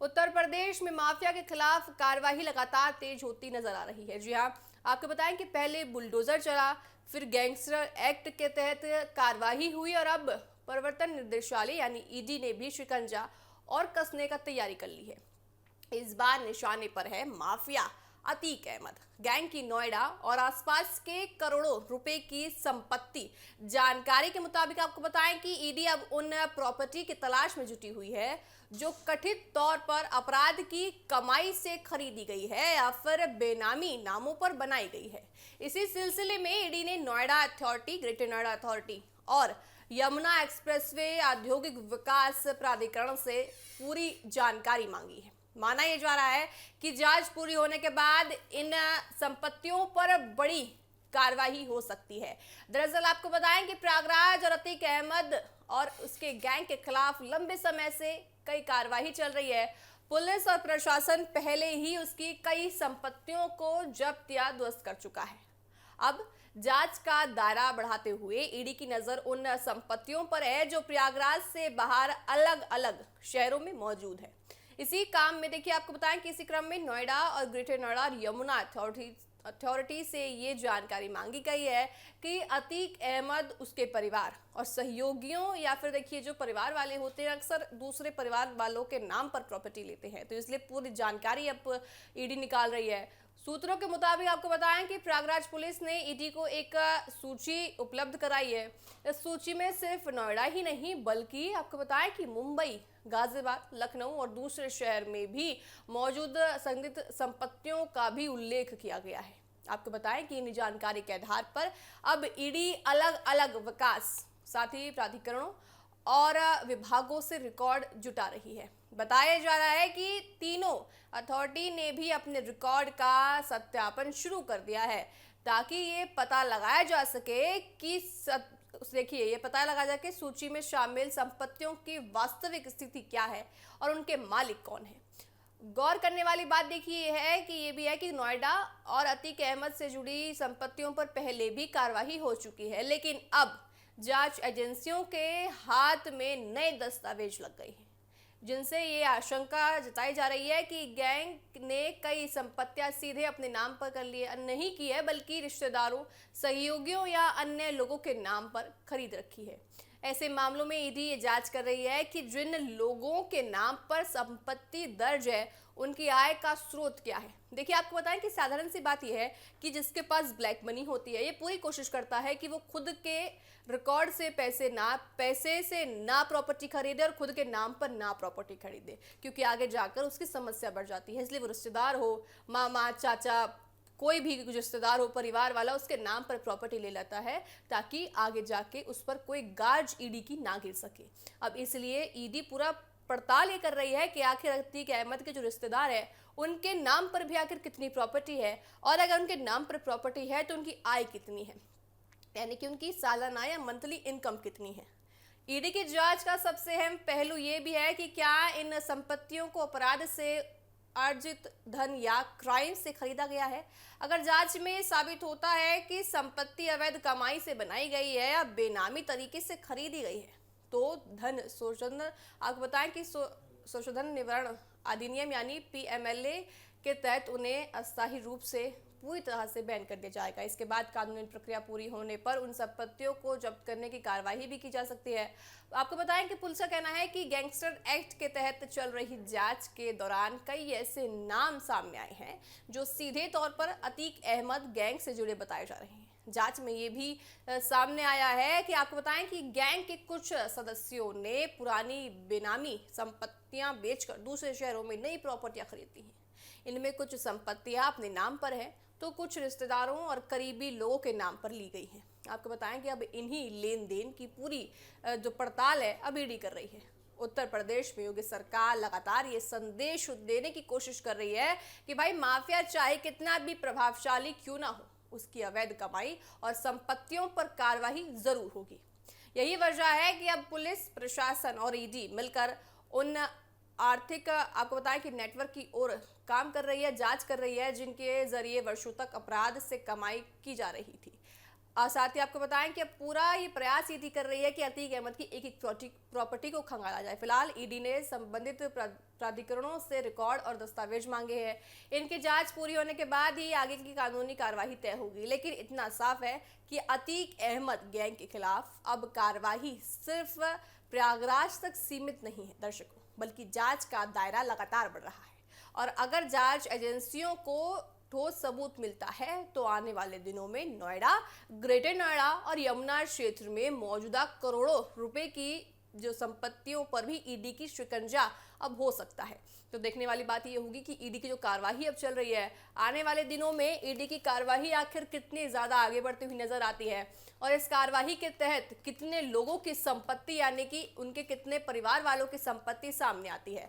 उत्तर प्रदेश में माफिया के खिलाफ कार्रवाई लगातार तेज होती नजर आ रही है। जी हाँ, आपको बताएं कि पहले बुलडोजर चला, फिर गैंगस्टर एक्ट के तहत कार्रवाई हुई और अब प्रवर्तन निदेशालय यानी ईडी ने भी शिकंजा और कसने का तैयारी कर ली है। इस बार निशाने पर है माफिया अतीक अहमद। गैंग की नोएडा और आसपास के करोड़ों रुपए की संपत्ति। जानकारी के मुताबिक आपको बताएं कि ईडी अब उन प्रॉपर्टी की तलाश में जुटी हुई है जो कथित तौर पर अपराध की कमाई से खरीदी गई है या फिर बेनामी नामों पर बनाई गई है। इसी सिलसिले में ईडी ने Noida authority, greater Noida authority और यमुना एक्सप्रेसवे औद्योगिक विकास प्राधिकरण से पूरी जानकारी मांगी है। माना यह जा रहा है कि जांच पूरी होने के बाद इन संपत्तियों पर बड़ी कार्रवाई हो सकती है। दरअसल आपको बताएं कि प्रयागराज और अतीक अहमद और उसके गैंग के खिलाफ लंबे समय से कई कार्रवाई चल रही है। पुलिस और प्रशासन पहले ही उसकी कई संपत्तियों को जब्त या ध्वस्त कर चुका है। अब जांच का दायरा बढ़ाते हुए ईडी की नजर उन संपत्तियों पर है जो प्रयागराज से बाहर अलग अलग शहरों में मौजूद है। इसी काम में देखिए, आपको बताएं कि इसी क्रम में नोएडा और ग्रेटर नोएडा और यमुना अथॉरिटी से ये जानकारी मांगी गई है कि अतीक अहमद, उसके परिवार और सहयोगियों या फिर देखिए जो परिवार वाले होते हैं अक्सर दूसरे परिवार वालों के नाम पर प्रॉपर्टी लेते हैं, तो इसलिए पूरी जानकारी अब ईडी निकाल रही है। सूत्रों के मुताबिक आपको बताएं कि प्रयागराज पुलिस ने ईडी को एक सूची उपलब्ध कराई है। इस सूची में सिर्फ नोएडा ही नहीं बल्कि आपको बताएं कि मुंबई, गाजियाबाद, लखनऊ और दूसरे शहर में भी मौजूद संदिग्ध संपत्तियों का भी उल्लेख किया गया है। आपको बताएं कि इन जानकारी के आधार पर अब ईडी अलग अलग विकास साथ ही प्राधिकरणों और विभागों से रिकॉर्ड जुटा रही है। बताया जा रहा है कि तीनों अथॉरिटी ने भी अपने रिकॉर्ड का सत्यापन शुरू कर दिया है ताकि ये पता लगाया जा सके कि देखिए ये पता लगा जाए कि सूची में शामिल संपत्तियों की वास्तविक स्थिति क्या है और उनके मालिक कौन है। गौर करने वाली बात देखिए ये है कि ये भी है कि नोएडा और अतीक अहमद से जुड़ी संपत्तियों पर पहले भी कार्रवाई हो चुकी है, लेकिन अब जांच एजेंसियों के हाथ में नए दस्तावेज लग गए हैं जिनसे ये आशंका जताई जा रही है कि गैंग ने कई संपत्तियां सीधे अपने नाम पर कर लिए नहीं की है बल्कि रिश्तेदारों, सहयोगियों या अन्य लोगों के नाम पर खरीद रखी है। ऐसे मामलों में ईडी ये जांच कर रही है कि जिन लोगों के नाम पर संपत्ति दर्ज है उनकी आय का स्रोत क्या है। देखिए आपको बताएं कि साधारण सी बात यह है कि जिसके पास ब्लैक मनी होती है ये पूरी कोशिश करता है कि वो खुद के रिकॉर्ड से पैसे से ना प्रॉपर्टी खरीदे और खुद के नाम पर ना प्रॉपर्टी खरीदे, क्योंकि आगे जाकर उसकी समस्या बढ़ जाती है। इसलिए वो रिश्तेदार हो, मामा, चाचा, कोई भी रिश्तेदार हो, परिवार वाला, उसके नाम पर प्रॉपर्टी ले लेता है ताकि आगे जाके उस पर कोई गाज ईडी की ना गिर सके। अब इसलिए ईडी पूरा पड़ताल ये कर रही है कि आखिर अतीक अहमद के जो रिश्तेदार है उनके नाम पर भी आखिर कितनी प्रॉपर्टी है और अगर उनके नाम पर प्रॉपर्टी है तो उनकी आय कितनी है, यानी कि उनकी सालाना या मंथली इनकम कितनी है। ईडी की जांच का सबसे अहम पहलू ये भी है कि क्या इन संपत्तियों को अपराध से अर्जित धन या क्राइम से खरीदा गया है। अगर जांच में ये साबित होता है कि संपत्ति अवैध कमाई से बनाई गई है या बेनामी तरीके से खरीदी गई है तो धन शोषण, आपको बताएं कि शोषण निवारण अधिनियम यानी पीएमएलए के तहत उन्हें अस्थायी रूप से पूरी तरह से बैन कर दिया जाएगा। इसके बाद कानूनी प्रक्रिया पूरी होने पर उन संपत्तियों को जब्त करने की कार्रवाई भी की जा सकती है। आपको बताएं कि पुलिस का कहना है कि गैंगस्टर एक्ट के तहत चल रही जांच के दौरान कई ऐसे नाम सामने आए हैं जो सीधे तौर पर अतीक अहमद गैंग से जुड़े बताए जा रहे हैं। जांच में ये भी सामने आया है कि आपको बताएं कि गैंग के कुछ सदस्यों ने पुरानी बेनामी संपत्तियां बेचकर दूसरे शहरों में नई प्रॉपर्टियां खरीदी हैं। इनमें कुछ संपत्तियां अपने नाम पर है तो कुछ रिश्तेदारों और करीबी लोगों के नाम पर ली गई हैं। आपको बताएं कि अब इन्हीं लेन देन की पूरी जो पड़ताल है अब ईडी कर रही है। उत्तर प्रदेश में योगी सरकार लगातार ये संदेश देने की कोशिश कर रही है कि भाई माफिया चाहे कितना भी प्रभावशाली क्यों ना हो, उसकी अवैध कमाई और संपत्तियों पर कार्रवाई जरूर होगी। यही वजह है कि अब पुलिस प्रशासन और ईडी मिलकर उन आर्थिक, आपको बताएं कि नेटवर्क की ओर काम कर रही है, जांच कर रही है जिनके जरिए वर्षों तक अपराध से कमाई की जा रही थी। साथ ही आपको बताएं कि अब पूरा ये प्रयास ईडी कर रही है कि अतीक अहमद की एक एक प्रॉपर्टी को खंगाला जाए। फिलहाल ईडी ने संबंधित प्राधिकरणों से रिकॉर्ड और दस्तावेज मांगे हैं। इनकी जांच पूरी होने के बाद ही आगे की कानूनी कार्रवाई तय होगी। लेकिन इतना साफ है कि अतीक अहमद गैंग के खिलाफ अब कार्रवाई सिर्फ प्रयागराज तक सीमित नहीं है दर्शकों, बल्कि जांच का दायरा लगातार बढ़ रहा है। और अगर जांच एजेंसियों को ठोस सबूत मिलता है तो आने वाले दिनों में नोएडा, ग्रेटर नोएडा और यमुना क्षेत्र में मौजूदा करोड़ों रुपए की जो संपत्तियों पर भी ईडी की शिकंजा अब हो सकता है। तो देखने वाली बात ये होगी कि ईडी की जो कार्रवाई अब चल रही है, आने वाले दिनों में ईडी की कार्रवाई आखिर कितनी ज्यादा आगे बढ़ती हुई नजर आती है और इस कार्रवाई के तहत कितने लोगों की संपत्ति यानी कि उनके कितने परिवार वालों की संपत्ति सामने आती है।